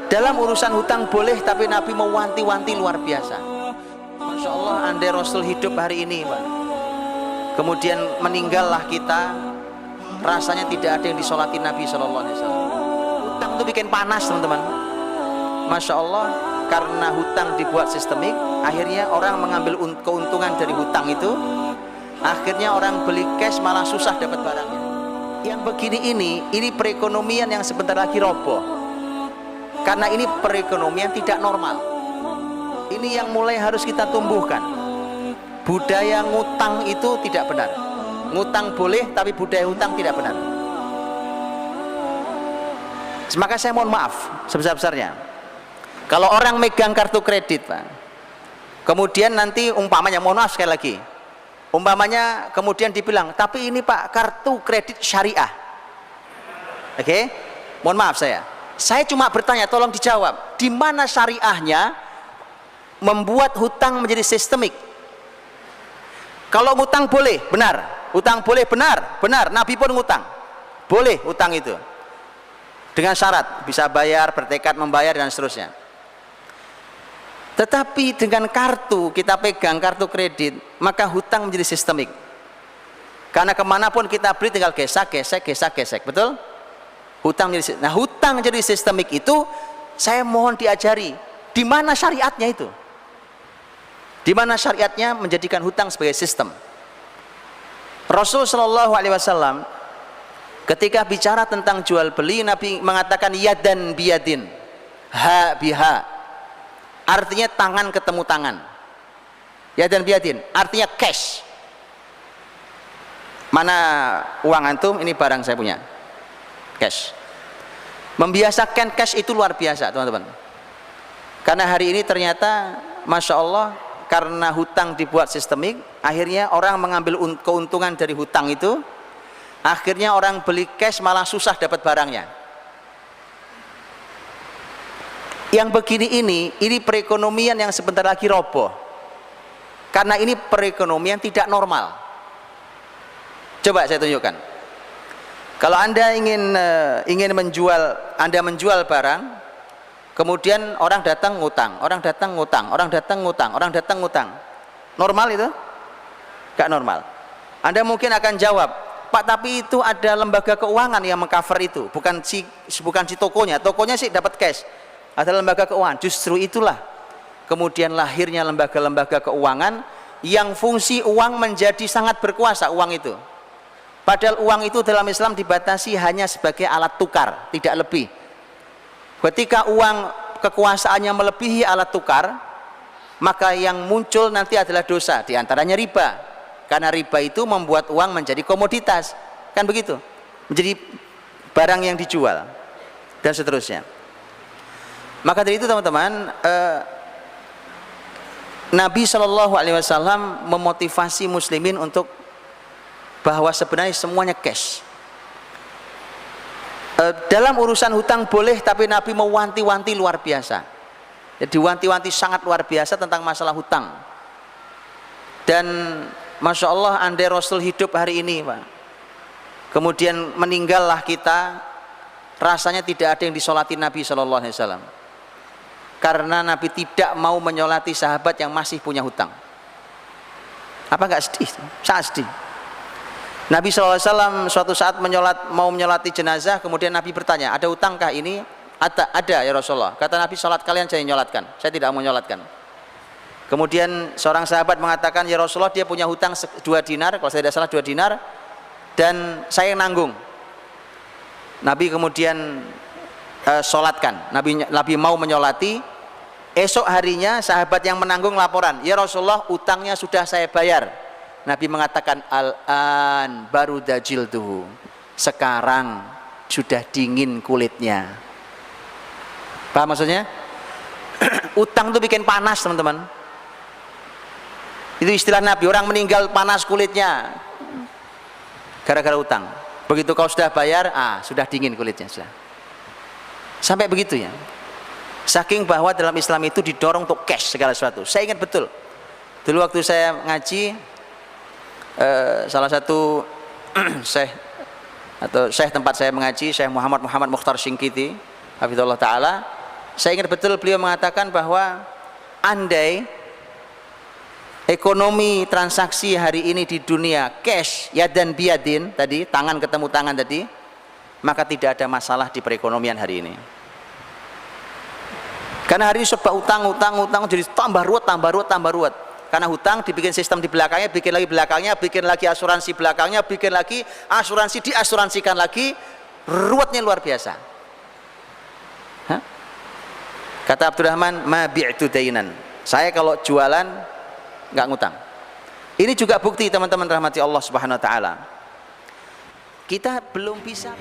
Dalam urusan hutang boleh, tapi Nabi mewanti-wanti luar biasa. Masya Allah, andai Rasul hidup hari ini, Pak, kemudian meninggallah kita, rasanya tidak ada yang disolati Nabi SAW. Hutang itu bikin panas, teman-teman. Masya Allah, karena hutang dibuat sistemik, akhirnya orang mengambil keuntungan dari hutang itu, akhirnya orang beli cash malah susah dapat barangnya. Yang begini ini perekonomian yang sebentar lagi roboh, karena ini perekonomian tidak normal. Ini yang mulai harus kita tumbuhkan. Budaya ngutang itu tidak benar. Ngutang boleh, tapi budaya hutang tidak benar. Maka saya mohon maaf sebesar-besarnya kalau orang megang kartu kredit, Pak, kemudian nanti umpamanya, mohon maaf sekali lagi, umpamanya kemudian dibilang, tapi ini Pak kartu kredit syariah. Oke? Mohon maaf saya cuma bertanya, tolong dijawab, di mana syariahnya membuat hutang menjadi sistemik? Kalau ngutang boleh, benar. Hutang boleh, benar. Nabi pun ngutang. Boleh hutang itu. Dengan syarat bisa bayar, bertekad membayar dan seterusnya. Tetapi dengan kartu, kita pegang kartu kredit, maka hutang menjadi sistemik. Karena kemanapun kita beli tinggal gesek, betul? Hutang menjadi, nah hutang jadi sistemik itu, saya mohon diajari, di mana syariatnya itu? Di mana syariatnya menjadikan hutang sebagai sistem? Rasul Shallallahu Alaihi Wasallam ketika bicara tentang jual beli, Nabi mengatakan yadan biyadin, ha biha, artinya tangan ketemu tangan. Yadan biyadin artinya cash. Mana uang antum? Ini barang saya punya, cash. Membiasakan cash itu luar biasa, teman-teman. Karena hari ini ternyata Masya Allah, karena hutang dibuat sistemik, akhirnya orang mengambil keuntungan dari hutang itu, akhirnya orang beli cash malah susah dapat barangnya. Yang begini ini perekonomian yang sebentar lagi roboh, karena ini perekonomian tidak normal. Coba saya tunjukkan. Kalau Anda ingin menjual barang, kemudian orang datang ngutang, orang datang ngutang. Normal itu? Gak normal. Anda mungkin akan jawab, Pak, tapi itu ada lembaga keuangan yang mengcover itu, bukan si tokonya. Tokonya sih dapat cash. Ada lembaga keuangan. Justru itulah kemudian lahirnya lembaga-lembaga keuangan yang fungsi uang menjadi sangat berkuasa, uang itu. Padahal uang itu dalam Islam dibatasi hanya sebagai alat tukar, tidak lebih. Ketika uang kekuasaannya melebihi alat tukar, maka yang muncul nanti adalah dosa, diantaranya riba. Karena riba itu membuat uang menjadi komoditas, kan begitu, menjadi barang yang dijual dan seterusnya. Maka dari itu teman-teman, Nabi Shallallahu Alaihi Wasallam memotivasi muslimin untuk bahwa sebenarnya semuanya cash. Dalam urusan hutang boleh, tapi Nabi mewanti-wanti luar biasa. Jadi wanti-wanti sangat luar biasa tentang masalah hutang. Dan Masya Allah, andai Rasul hidup hari ini, Pak, kemudian meninggallah kita, rasanya tidak ada yang disolati Nabi Shallallahu Alaihi Wasallam. Karena Nabi tidak mau menyolati sahabat yang masih punya hutang. Apa enggak sedih? Sangat sedih. Nabi SAW suatu saat mau menyolati jenazah, kemudian Nabi bertanya, ada hutangkah ini? Ada ya Rasulullah. Kata Nabi, sholat kalian saya nyolatkan, saya tidak mau nyolatkan. Kemudian seorang sahabat mengatakan, ya Rasulullah, dia punya hutang 2 dinar, kalau saya tidak salah 2 dinar, dan saya yang nanggung. Nabi kemudian sholatkan, Nabi mau menyolati. Esok harinya sahabat yang menanggung laporan, ya Rasulullah, utangnya sudah saya bayar. Nabi mengatakan, al-an baru dajil tuh, sekarang sudah dingin kulitnya. Paham maksudnya? Utang itu bikin panas, teman-teman. Itu istilah Nabi, orang meninggal panas kulitnya gara-gara utang. Begitu kau sudah bayar, sudah dingin kulitnya sudah. Sampai begitu ya. Saking bahwa dalam Islam itu didorong untuk cash segala sesuatu. Saya ingat betul, dulu waktu saya ngaji, salah satu syekh tempat saya mengaji, Syekh Muhammad Mukhtar Syingkiti, hafizallahu taala, saya ingat betul beliau mengatakan bahwa andai ekonomi transaksi hari ini di dunia cash yadan biyadin tadi, tangan ketemu tangan tadi, maka tidak ada masalah di perekonomian hari ini. Karena hari ini sebab utang jadi tambah ruwet. Karena hutang dibikin sistem di belakangnya, bikin lagi belakangnya, bikin lagi asuransi belakangnya, bikin lagi asuransi diasuransikan lagi, ruwetnya luar biasa. Hah? Kata Abdurrahman, ma bi'tu dainan. Saya kalau jualan nggak ngutang. Ini juga bukti teman-teman rahmati Allah Subhanahu wa taala. Kita belum bisa